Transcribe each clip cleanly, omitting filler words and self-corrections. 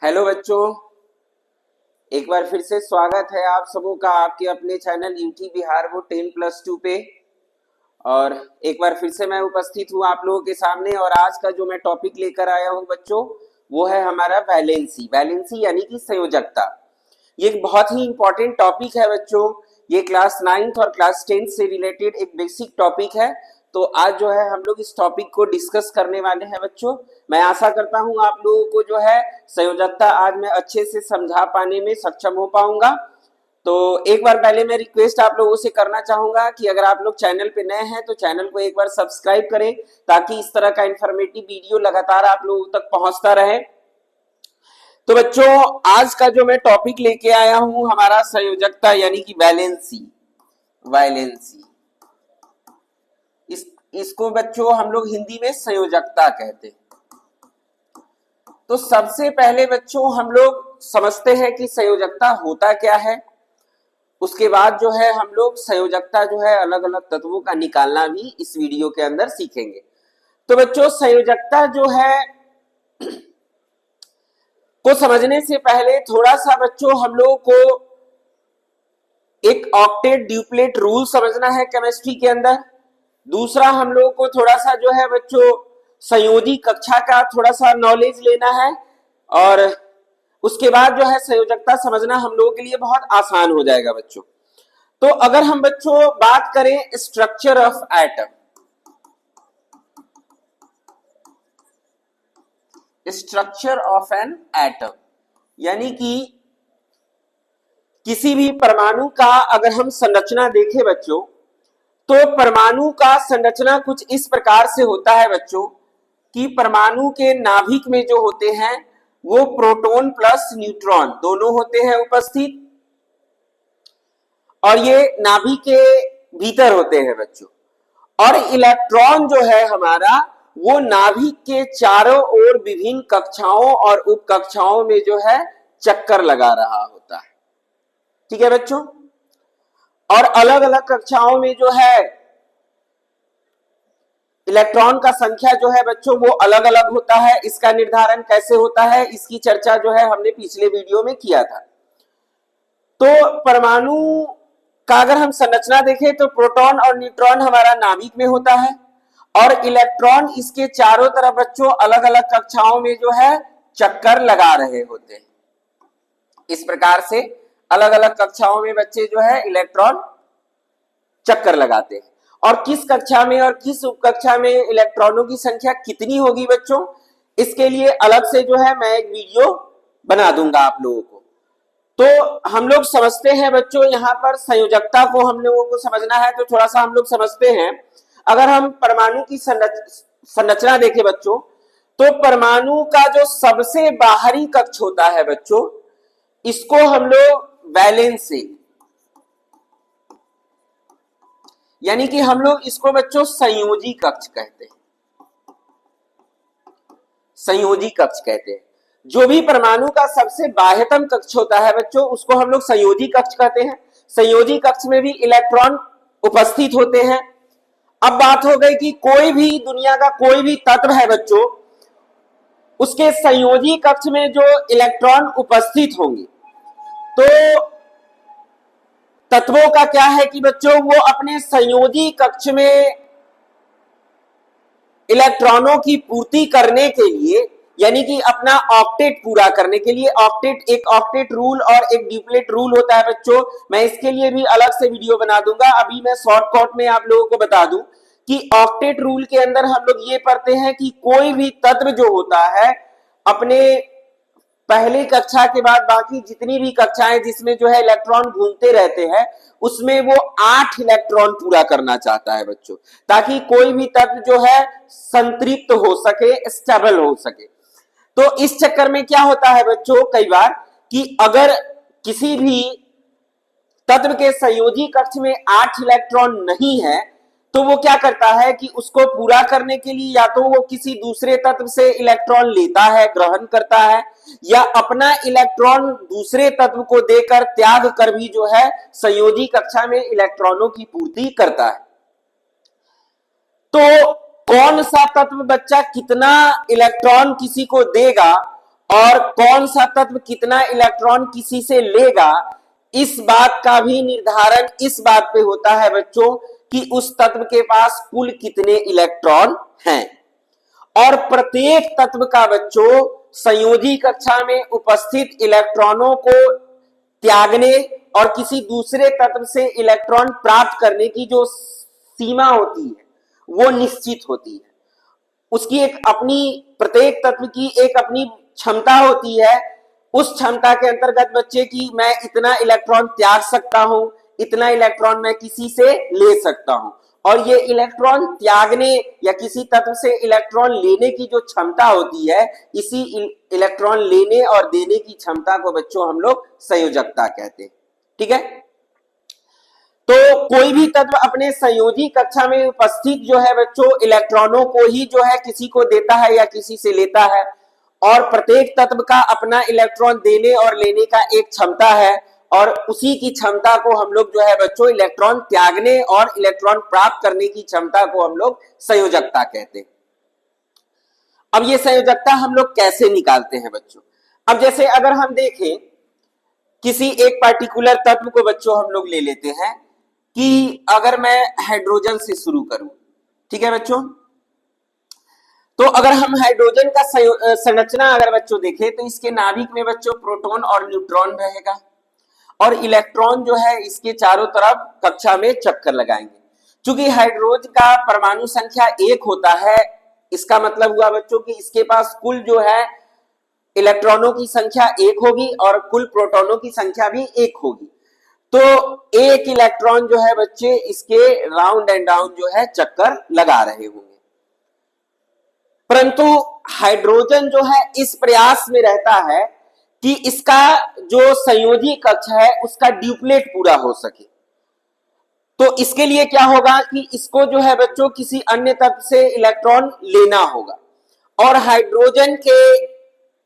Hello बच्चों, एक बार फिर से स्वागत है आप सबों का आपके अपने चैनल यूटी बिहार वो 10+2 पे। और एक बार फिर से मैं उपस्थित हूँ आप लोगों के सामने। और आज का जो मैं टॉपिक लेकर आया हूँ बच्चों, वो है हमारा वैलेंसी यानी कि संयोजकता। ये एक बहुत ही इंपॉर्टेंट टॉपिक है बच्चों। ये क्लास 9th और क्लास 10th से रिलेटेड एक बेसिक टॉपिक है। तो आज जो है हम लोग इस टॉपिक को डिस्कस करने वाले हैं बच्चों। मैं आशा करता हूं आप लोगों को जो है संयोजकता आज मैं अच्छे से समझा पाने में सक्षम हो पाऊंगा। तो एक बार पहले मैं रिक्वेस्ट आप लोगों से करना चाहूंगा कि अगर आप लोग चैनल पे नए हैं तो चैनल को एक बार सब्सक्राइब करें, ताकि इस तरह का इंफॉर्मेटिव वीडियो लगातार आप लोगों तक पहुंचता रहे। तो बच्चों, आज का जो मैं टॉपिक लेके आया हूं हमारा संयोजकता यानी कि वैलेंसी। इसको बच्चों हम लोग हिंदी में संयोजकता कहते हैं। तो सबसे पहले बच्चों हम लोग समझते हैं कि संयोजकता होता क्या है। उसके बाद जो है हम लोग संयोजकता जो है अलग अलग तत्वों का निकालना भी इस वीडियो के अंदर सीखेंगे। तो बच्चों, संयोजकता जो है को समझने से पहले थोड़ा सा बच्चों हम लोगों को एक ऑक्टेट ड्यूप्लेट रूल समझना है केमिस्ट्री के अंदर। दूसरा हम लोगों को थोड़ा सा जो है बच्चों संयोजी कक्षा का थोड़ा सा नॉलेज लेना है। और उसके बाद जो है संयोजकता समझना हम लोगों के लिए बहुत आसान हो जाएगा बच्चों। तो अगर हम बच्चों बात करें structure of atom, structure of an atom यानी कि किसी भी परमाणु का अगर हम संरचना देखें बच्चों, तो परमाणु का संरचना कुछ इस प्रकार से होता है बच्चों कि परमाणु के नाभिक में जो होते हैं वो प्रोटॉन प्लस न्यूट्रॉन दोनों होते हैं उपस्थित, और ये नाभिक के भीतर होते हैं बच्चों। और इलेक्ट्रॉन जो है हमारा वो नाभिक के चारों ओर विभिन्न कक्षाओं और उप कक्षाओं में जो है चक्कर लगा रहा होता है। ठीक है बच्चों। और अलग अलग कक्षाओं में जो है इलेक्ट्रॉन का संख्या जो है बच्चों वो अलग अलग होता है। इसका निर्धारण कैसे होता है इसकी चर्चा जो है हमने पिछले वीडियो में किया था। तो परमाणु का अगर हम संरचना देखें तो प्रोटॉन और न्यूट्रॉन हमारा नाभिक में होता है, और इलेक्ट्रॉन इसके चारों तरफ बच्चों अलग अलग कक्षाओं में जो है चक्कर लगा रहे होते हैं। इस प्रकार से अलग अलग कक्षाओं में बच्चे जो है इलेक्ट्रॉन चक्कर लगाते हैं। और किस कक्षा में और किस उपकक्षा में इलेक्ट्रॉनों की संख्या कितनी होगी बच्चों, इसके लिए अलग से जो है मैं एक वीडियो बना दूंगा आप लोगों को। तो हम लोग समझते हैं बच्चों, यहाँ पर संयोजकता को हम लोगों को समझना है तो थोड़ा सा हम लोग समझते हैं। अगर हम परमाणु की संरचना देखें बच्चों, तो परमाणु का जो सबसे बाहरी कक्ष होता है बच्चों, इसको हम लोग वैलेंसी यानी कि हम लोग इसको बच्चों संयोजी कक्ष कहते हैं। संयोजी कक्ष कहते हैं। जो भी परमाणु का सबसे बाह्यतम कक्ष होता है बच्चों, उसको हम लोग संयोजी कक्ष कहते हैं। संयोजी कक्ष में भी इलेक्ट्रॉन उपस्थित होते हैं। अब बात हो गई कि कोई भी दुनिया का कोई भी तत्व है बच्चों, उसके संयोजी कक्ष में जो इलेक्ट्रॉन उपस्थित होंगे, तो तत्वों का क्या है कि बच्चों वो अपने संयोजी कक्ष में इलेक्ट्रॉनों की पूर्ति करने के लिए यानी कि अपना ऑक्टेट पूरा करने के लिए एक ऑक्टेट रूल और एक ड्यूप्लेट रूल होता है बच्चों। मैं इसके लिए भी अलग से वीडियो बना दूंगा। अभी मैं शॉर्टकट में आप लोगों को बता दूं कि ऑक्टेट रूल के अंदर हम लोग ये पढ़ते हैं कि कोई भी तत्व जो होता है अपने पहली कक्षा के बाद बाकी जितनी भी कक्षाएं जिसमें जो है इलेक्ट्रॉन घूमते रहते हैं, उसमें वो 8 इलेक्ट्रॉन पूरा करना चाहता है बच्चों, ताकि कोई भी तत्व जो है संतृप्त हो सके, स्टेबल हो सके। तो इस चक्कर में क्या होता है बच्चों कई बार कि अगर किसी भी तत्व के संयोजी कक्ष में 8 इलेक्ट्रॉन नहीं है, तो वो क्या करता है कि उसको पूरा करने के लिए या तो वो किसी दूसरे तत्व से इलेक्ट्रॉन लेता है, ग्रहण करता है, या अपना इलेक्ट्रॉन दूसरे तत्व को देकर त्याग कर भी जो है संयोजी कक्षा में इलेक्ट्रॉनों की पूर्ति करता है। तो कौन सा तत्व बच्चा कितना इलेक्ट्रॉन किसी को देगा और कौन सा तत्व कितना इलेक्ट्रॉन किसी से लेगा, इस बात का भी निर्धारण इस बात पे होता है बच्चों कि उस तत्व के पास कुल कितने इलेक्ट्रॉन हैं। और प्रत्येक तत्व का बच्चों संयोजी कक्षा में उपस्थित इलेक्ट्रॉनों को त्यागने और किसी दूसरे तत्व से इलेक्ट्रॉन प्राप्त करने की जो सीमा होती है वो निश्चित होती है। उसकी एक अपनी, प्रत्येक तत्व की एक अपनी क्षमता होती है। उस क्षमता के अंतर्गत बच्चे की मैं इतना इलेक्ट्रॉन त्याग सकता हूं, इतना इलेक्ट्रॉन मैं किसी से ले सकता हूं। और ये इलेक्ट्रॉन त्यागने या किसी तत्व से इलेक्ट्रॉन लेने की जो क्षमता होती है, इसी इलेक्ट्रॉन लेने और देने की क्षमता को बच्चों हम लोग संयोजकता कहते हैं। ठीक है, तो कोई भी तत्व अपने संयोजी कक्षा में उपस्थित जो है बच्चों इलेक्ट्रॉनों को ही जो है किसी को देता है या किसी से लेता है। और प्रत्येक तत्व का अपना इलेक्ट्रॉन देने और लेने का एक क्षमता है, और उसी की क्षमता को हम लोग जो है बच्चों इलेक्ट्रॉन त्यागने और इलेक्ट्रॉन प्राप्त करने की क्षमता को हम लोग संयोजकता कहते हैं। अब ये संयोजकता हम लोग कैसे निकालते हैं बच्चों? अब जैसे अगर हम देखें किसी एक पर्टिकुलर तत्व को बच्चों हम लोग ले लेते हैं कि अगर मैं हाइड्रोजन से शुरू करूं, ठीक है बच्चों, तो अगर हम हाइड्रोजन का संरचना अगर बच्चों देखें तो इसके नाभिक में बच्चों प्रोटॉन और न्यूट्रॉन रहेगा और इलेक्ट्रॉन जो है इसके चारों तरफ कक्षा में चक्कर लगाएंगे। चूंकि हाइड्रोजन का परमाणु संख्या 1 होता है, इसका मतलब हुआ बच्चों कि इसके पास कुल जो है इलेक्ट्रॉनों की संख्या 1 होगी और कुल प्रोटॉनों की संख्या भी 1 होगी। तो एक इलेक्ट्रॉन जो है बच्चे इसके राउंड एंड राउंड जो है चक्कर लगा रहे होंगे। परंतु हाइड्रोजन जो है इस प्रयास में रहता है कि इसका जो संयोजी कक्ष है उसका ड्यूप्लेट पूरा हो सके। तो इसके लिए क्या होगा कि इसको जो है बच्चों किसी अन्य तत्व से इलेक्ट्रॉन लेना होगा, और हाइड्रोजन के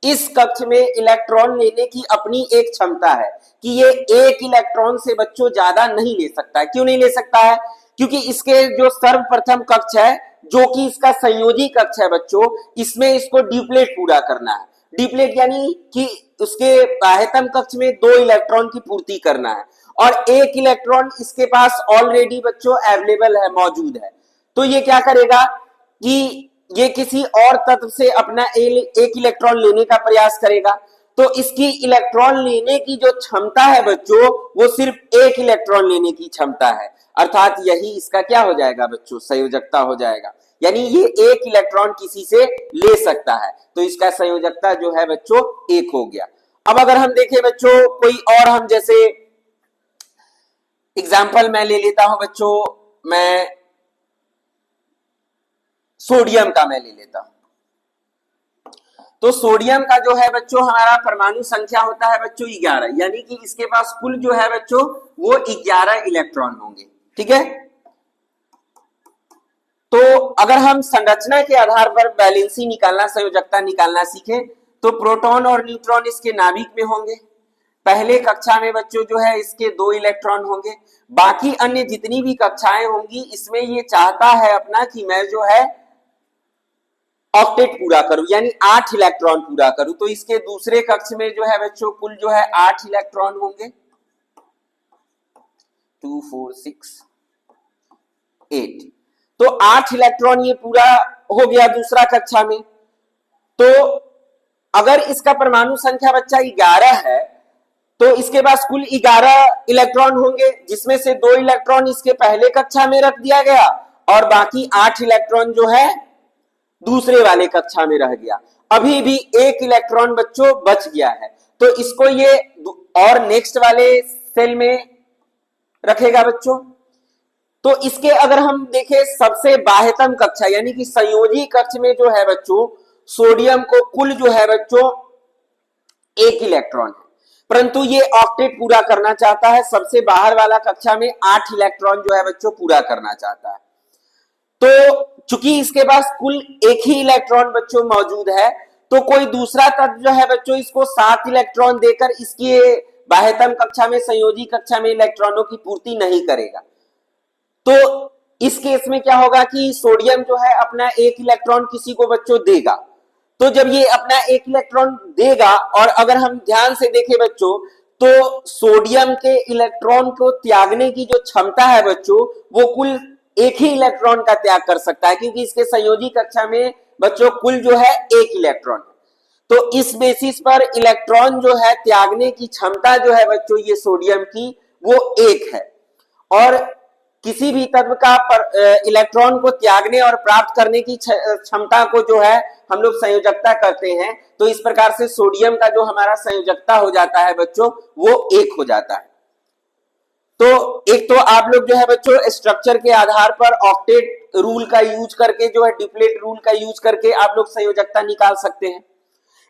इस कक्ष में इलेक्ट्रॉन लेने की अपनी एक क्षमता है कि ये एक इलेक्ट्रॉन से बच्चों ज्यादा नहीं ले सकता है। क्यों नहीं ले सकता है? क्योंकि इसके जो सर्वप्रथम कक्ष है जो कि इसका संयोजी कक्ष है बच्चों, इसमें इसको ड्यूप्लेट पूरा करना है। ड्यूप्लेट यानी कि उसके बाह्यतम कक्ष में 2 इलेक्ट्रॉन की पूर्ति करना है, और एक इलेक्ट्रॉन इसके पास ऑलरेडी बच्चों अवेलेबल है, मौजूद है। तो ये क्या करेगा कि ये किसी और तत्व से अपना एक इलेक्ट्रॉन लेने का प्रयास करेगा। तो इसकी इलेक्ट्रॉन लेने की जो क्षमता है बच्चों वो सिर्फ एक इलेक्ट्रॉन लेने की क्षमता है, अर्थात यही इसका क्या हो जाएगा बच्चों? संयोजकता हो जाएगा। यानी ये एक इलेक्ट्रॉन किसी से ले सकता है, तो इसका संयोजकता जो है बच्चों 1 हो गया। अब अगर हम देखें बच्चों कोई और, हम जैसे एग्जाम्पल मैं ले लेता हूं बच्चों, मैं सोडियम का मैं ले लेता हूं। तो सोडियम का जो है बच्चों हमारा परमाणु संख्या होता है बच्चों 11, यानी कि इसके पास कुल जो है बच्चों वो 11 इलेक्ट्रॉन होंगे। ठीक है, तो अगर हम संरचना के आधार पर बैलेंसी निकालना, संयोजकता निकालना सीखें तो प्रोटॉन और न्यूट्रॉन इसके नाभिक में होंगे। पहले कक्षा में बच्चों जो है इसके 2 इलेक्ट्रॉन होंगे। बाकी अन्य जितनी भी कक्षाएं होंगी इसमें ये चाहता है अपना कि मैं जो है ऑक्टेट पूरा करूं, यानी 8 इलेक्ट्रॉन पूरा करूं। तो इसके दूसरे कक्ष में जो है बच्चों कुल जो है 8 इलेक्ट्रॉन होंगे, 2 4 6 8। तो 8 इलेक्ट्रॉन ये पूरा हो गया दूसरा कक्षा में। तो अगर इसका परमाणु संख्या बच्चा 11 है तो इसके पास कुल 11 इलेक्ट्रॉन होंगे, जिसमें से 2 इलेक्ट्रॉन इसके पहले कक्षा में रख दिया गया और बाकी 8 इलेक्ट्रॉन जो है दूसरे वाले कक्षा में रह गया। अभी भी 1 इलेक्ट्रॉन बच्चों बच गया है, तो इसको ये और नेक्स्ट वाले सेल में रखेगा बच्चों। तो इसके अगर हम देखें सबसे बाह्यतम कक्षा यानी कि संयोजी कक्ष में जो है बच्चों सोडियम को कुल जो है बच्चों 1 इलेक्ट्रॉन है, परंतु ये ऑक्टेट पूरा करना चाहता है। सबसे बाहर वाला कक्षा में 8 इलेक्ट्रॉन जो है बच्चों पूरा करना चाहता है। तो चूंकि इसके पास कुल 1 ही इलेक्ट्रॉन बच्चों मौजूद है, तो कोई दूसरा तत्व जो है बच्चों इसको 7 इलेक्ट्रॉन देकर इसकी बाह्यतम कक्षा में, संयोजी कक्षा में इलेक्ट्रॉनों की पूर्ति नहीं करेगा। तो इस केस में क्या होगा कि सोडियम जो है अपना 1 इलेक्ट्रॉन किसी को बच्चों देगा। तो जब ये अपना एक इलेक्ट्रॉन देगा, और अगर हम ध्यान से देखें बच्चों, तो सोडियम के इलेक्ट्रॉन को त्यागने की जो क्षमता है बच्चों, वो कुल एक ही इलेक्ट्रॉन का त्याग कर सकता है, क्योंकि इसके संयोजी कक्षा में बच्चों कुल जो है एक इलेक्ट्रॉन। तो इस बेसिस पर इलेक्ट्रॉन जो है त्यागने की क्षमता जो है बच्चों ये सोडियम की, वो एक है। और किसी भी तत्व का इलेक्ट्रॉन को त्यागने और प्राप्त करने की क्षमता को जो है हम लोग संयोजकता करते हैं। तो इस प्रकार से सोडियम का जो हमारा संयोजकता हो जाता है बच्चों, वो एक हो जाता है। तो एक तो आप लोग जो है बच्चों स्ट्रक्चर के आधार पर ऑक्टेट रूल का यूज करके जो है डिप्लेट रूल का यूज करके आप लोग संयोजकता निकाल सकते हैं।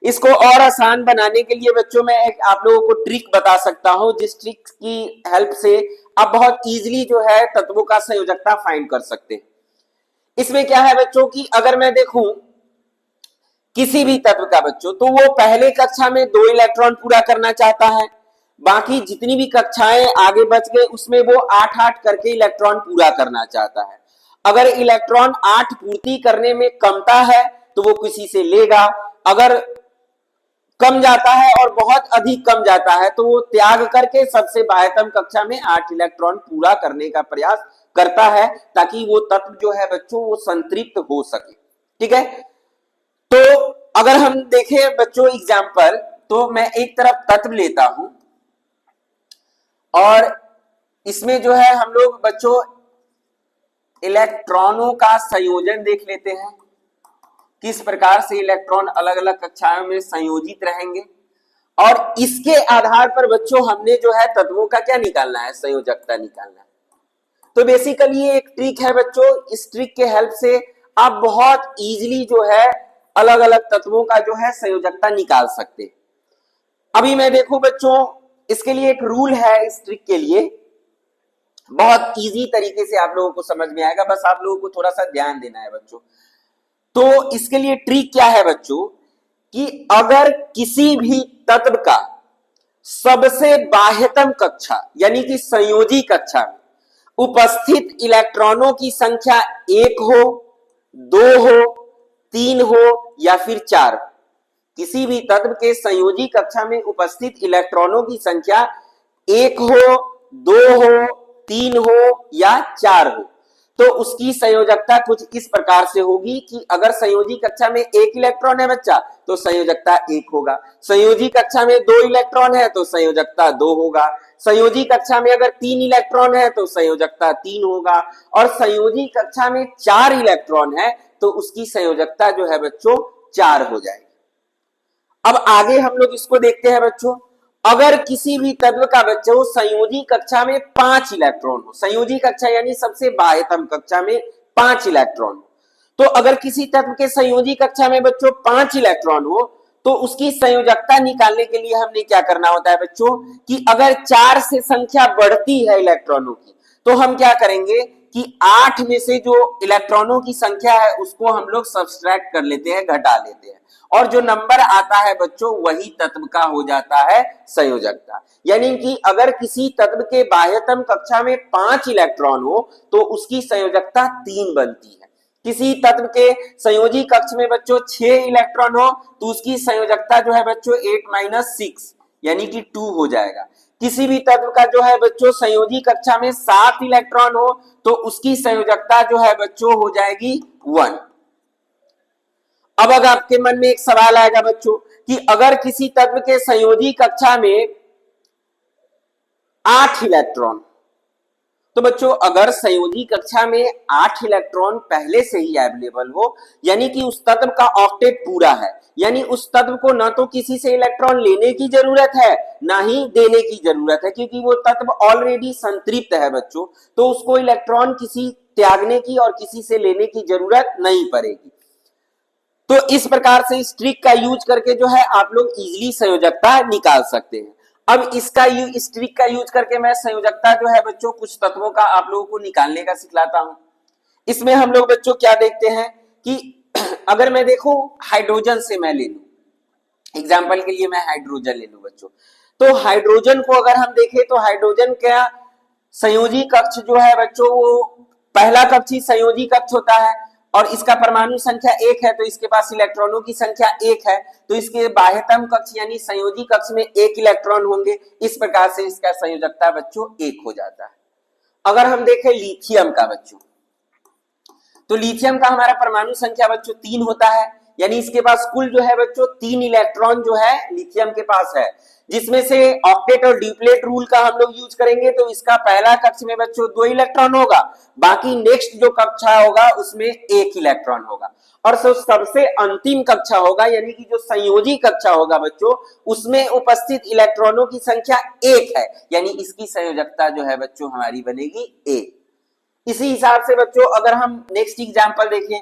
इसको और आसान बनाने के लिए बच्चों मैं एक आप लोगों को ट्रिक बता सकता हूं, जिस ट्रिक की हेल्प से आप बहुत इजीली जो है तत्वों का संयोजकता फाइंड कर सकते हैं। इसमें क्या है बच्चों की अगर मैं देखूं किसी भी तत्व का बच्चों, तो वो पहले कक्षा में 2 इलेक्ट्रॉन पूरा करना चाहता है, बाकी जितनी भी कक्षाएं आगे बच गए उसमें वो 8-8 करके इलेक्ट्रॉन पूरा करना चाहता है। अगर इलेक्ट्रॉन 8 पूर्ति करने में कमता है तो वो किसी से लेगा, अगर कम जाता है और बहुत अधिक कम जाता है तो वो त्याग करके सबसे बाह्यतम कक्षा में 8 इलेक्ट्रॉन पूरा करने का प्रयास करता है, ताकि वो तत्व जो है बच्चों वो संतृप्त हो सके। ठीक है, तो अगर हम देखें बच्चों एग्जाम्पल, तो मैं एक तरफ तत्व लेता हूं और इसमें जो है हम लोग बच्चों इलेक्ट्रॉनों का संयोजन देख लेते हैं, किस प्रकार से इलेक्ट्रॉन अलग अलग कक्षाओं में संयोजित रहेंगे, और इसके आधार पर बच्चों हमने जो है तत्वों का क्या निकालना है, संयोजकता निकालना है। तो बेसिकली ये एक ट्रिक है बच्चों, इस ट्रिक के हेल्प से आप बहुत इजीली जो है अलग अलग तत्वों का जो है संयोजकता निकाल सकते हैं। अभी मैं देखूं बच्चों, इसके लिए एक रूल है, इस ट्रिक के लिए बहुत इजी तरीके से आप लोगों को समझ में आएगा, बस आप लोगों को थोड़ा सा ध्यान देना है बच्चों। तो इसके लिए ट्रिक क्या है बच्चों कि अगर किसी भी तत्व का सबसे बाह्यतम कक्षा यानी कि संयोजी कक्षा में उपस्थित इलेक्ट्रॉनों की संख्या 1 हो, 2 हो, 3 हो या फिर 4, किसी भी तत्व के संयोजी कक्षा में उपस्थित इलेक्ट्रॉनों की संख्या 1 हो, 2 हो, 3 हो या 4 हो, तो उसकी संयोजकता कुछ इस प्रकार से होगी कि अगर संयोजी कक्षा में 1 इलेक्ट्रॉन है बच्चा तो संयोजकता 1 होगा, संयोजी कक्षा में 2 इलेक्ट्रॉन है तो संयोजकता 2 होगा, संयोजी कक्षा में अगर 3 इलेक्ट्रॉन है तो संयोजकता 3 होगा, और संयोजी कक्षा में 4 इलेक्ट्रॉन है तो उसकी संयोजकता जो है बच्चों 4 हो जाएगी। अब आगे हम लोग इसको देखते हैं बच्चों, अगर किसी भी तत्व का बच्चों संयोजी कक्षा में 5 इलेक्ट्रॉन हो, संयोजी कक्षा यानी सबसे बाह्यतम कक्षा में 5 इलेक्ट्रॉन, तो अगर किसी तत्व के संयोजी कक्षा में बच्चों 5 इलेक्ट्रॉन हो तो उसकी संयोजकता निकालने के लिए हमने क्या करना होता है बच्चों कि अगर 4 से संख्या बढ़ती है इलेक्ट्रॉनों की तो हम क्या करेंगे कि 8 में से जो इलेक्ट्रॉनों की संख्या है उसको हम लोग सब्सट्रैक्ट कर लेते हैं, घटा लेते हैं, और जो नंबर आता है बच्चों वही तत्व का हो जाता है संयोजकता। यानी कि अगर किसी तत्व के बाह्यतम कक्षा में 5 इलेक्ट्रॉन हो तो उसकी संयोजकता 3 बनती है, किसी तत्व के संयोजी कक्ष में बच्चों 6 इलेक्ट्रॉन हो तो उसकी संयोजकता जो है बच्चों 8-6 यानी कि 2 हो जाएगा, किसी भी तत्व का जो है बच्चों संयोजी कक्षा में 7 इलेक्ट्रॉन हो तो उसकी संयोजकता जो है बच्चों हो जाएगी 1। अब अगर आपके मन में एक सवाल आएगा बच्चों कि अगर किसी तत्व के संयोजी कक्षा में 8 इलेक्ट्रॉन, तो बच्चों अगर संयोजी कक्षा में 8 इलेक्ट्रॉन पहले से ही अवेलेबल हो यानी कि उस तत्व का ऑक्टेट पूरा है, यानी उस तत्व को ना तो किसी से इलेक्ट्रॉन लेने की जरूरत है ना ही देने की जरूरत है, क्योंकि वो तत्व ऑलरेडी संतृप्त है बच्चों, तो उसको इलेक्ट्रॉन किसी त्यागने की और किसी से लेने की जरूरत नहीं पड़ेगी। तो इस प्रकार से इस ट्रिक का यूज करके जो है आप लोग इजीली संयोजकता निकाल सकते हैं। अब इस ट्रिक का यूज करके मैं संयोजकता जो है बच्चों कुछ तत्वों का आप लोगों को निकालने का सिखलाता हूं। इसमें हम लोग बच्चों क्या देखते हैं कि अगर मैं देखूं हाइड्रोजन से मैं ले लूं, एग्जाम्पल के लिए मैं हाइड्रोजन ले लूं बच्चों, तो हाइड्रोजन को अगर हम देखें तो हाइड्रोजन का संयोजी कक्ष जो है बच्चों वो पहला कक्ष ही संयोजी कक्ष होता है, और इसका परमाणु संख्या 1 है, तो इसके पास इलेक्ट्रॉनों की संख्या 1 है, तो इसके बाह्यतम कक्ष यानी संयोजी कक्ष में 1 इलेक्ट्रॉन होंगे। इस प्रकार से इसका संयोजकता बच्चों 1 हो जाता है। अगर हम देखें लिथियम का बच्चों, तो लिथियम का हमारा परमाणु संख्या बच्चों 3 होता है, यानी इसके पास कुल जो है बच्चों 3 इलेक्ट्रॉन जो है लिथियम के पास है, जिसमें से ऑक्टेट और ड्यूप्लेट रूल का हम लोग यूज करेंगे, तो इसका पहला कक्ष में बच्चों 2 इलेक्ट्रॉन होगा, बाकी नेक्स्ट जो कक्षा होगा उसमें 1 इलेक्ट्रॉन होगा, और सबसे अंतिम कक्षा होगा यानी कि जो संयोजी कक्षा होगा बच्चों, उसमें उपस्थित इलेक्ट्रॉनों की संख्या 1 है, यानी इसकी संयोजकता जो है बच्चों हमारी बनेगी 1। इसी हिसाब से बच्चों अगर हम नेक्स्ट एग्जांपल देखें,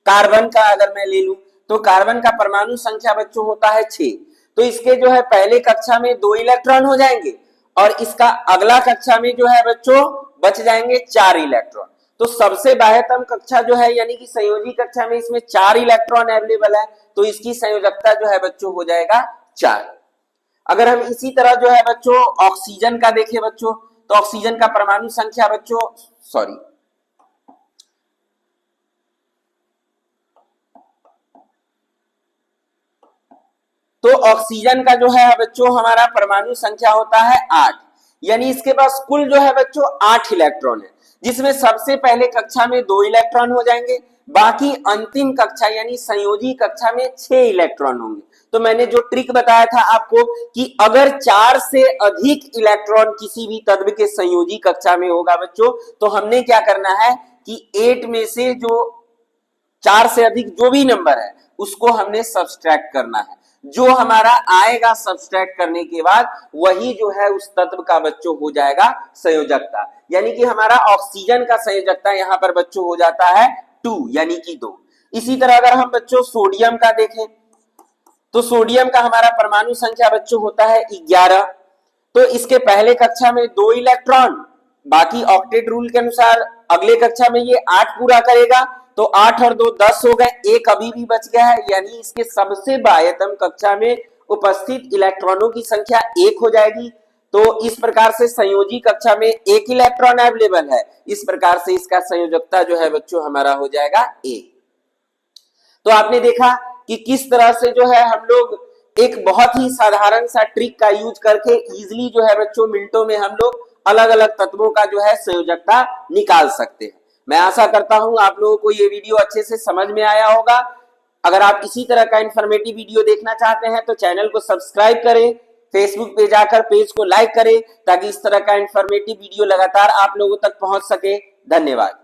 कार्बन का अगर मैं ले लूं, तो कार्बन का परमाणु संख्या बच्चों होता है 6, तो इसके जो है पहले कक्षा में 2 इलेक्ट्रॉन हो जाएंगे, और इसका अगला कक्षा में जो है बच्चों बच जाएंगे 4 इलेक्ट्रॉन। तो सबसे बाह्यतम कक्षा जो है यानी कि संयोजी कक्षा में इसमें 4 इलेक्ट्रॉन अवेलेबल है, तो इसकी संयोजकता जो है बच्चों हो जाएगा 4। अगर हम इसी तरह जो है बच्चों ऑक्सीजन का देखें बच्चों, तो ऑक्सीजन का परमाणु संख्या बच्चों तो ऑक्सीजन का जो है बच्चों हमारा परमाणु संख्या होता है 8, यानी इसके पास कुल जो है बच्चों 8 इलेक्ट्रॉन है, जिसमें सबसे पहले कक्षा में 2 इलेक्ट्रॉन हो जाएंगे, बाकी अंतिम कक्षा यानी संयोजी कक्षा में 6 इलेक्ट्रॉन होंगे। तो मैंने जो ट्रिक बताया था आपको कि अगर 4 से अधिक इलेक्ट्रॉन किसी भी तत्व के संयोजी कक्षा में होगा बच्चों, तो हमने क्या करना है कि 8 में से जो 4 से अधिक जो भी नंबर है उसको हमने सब्सट्रैक्ट करना है, जो हमारा आएगा सब्सट्रैक्ट करने के बाद वही जो है उस तत्व का बच्चों हो जाएगा संयोजकता, यानी कि हमारा ऑक्सीजन का संयोजकता यहां पर बच्चों हो जाता है 2 यानी कि 2। इसी तरह अगर हम बच्चों सोडियम का देखें, तो सोडियम का हमारा परमाणु संख्या बच्चों होता है 11, तो इसके पहले कक्षा में 2 इलेक्ट्रॉन, बाकी ऑक्टेट रूल के अनुसार अगले कक्षा में ये 8 पूरा करेगा, तो 8 और 2 10 हो गए, एक अभी भी बच गया है, यानी इसके सबसे बाह्यतम कक्षा में उपस्थित इलेक्ट्रॉनों की संख्या 1 हो जाएगी। तो इस प्रकार से संयोजी कक्षा में 1 इलेक्ट्रॉन अवेलेबल है, इस प्रकार से इसका संयोजकता जो है बच्चों हमारा हो जाएगा 1। तो आपने देखा कि किस तरह से जो है हम लोग एक बहुत ही साधारण सा ट्रिक का यूज करके इजीली जो है बच्चों मिनटों में हम लोग अलग अलग तत्वों का जो है संयोजकता निकाल सकते हैं। मैं आशा करता हूं आप लोगों को ये वीडियो अच्छे से समझ में आया होगा। अगर आप इसी तरह का इंफॉर्मेटिव वीडियो देखना चाहते हैं तो चैनल को सब्सक्राइब करें, फेसबुक पे जाकर पेज को लाइक करें, ताकि इस तरह का इंफॉर्मेटिव वीडियो लगातार आप लोगों तक पहुंच सके। धन्यवाद।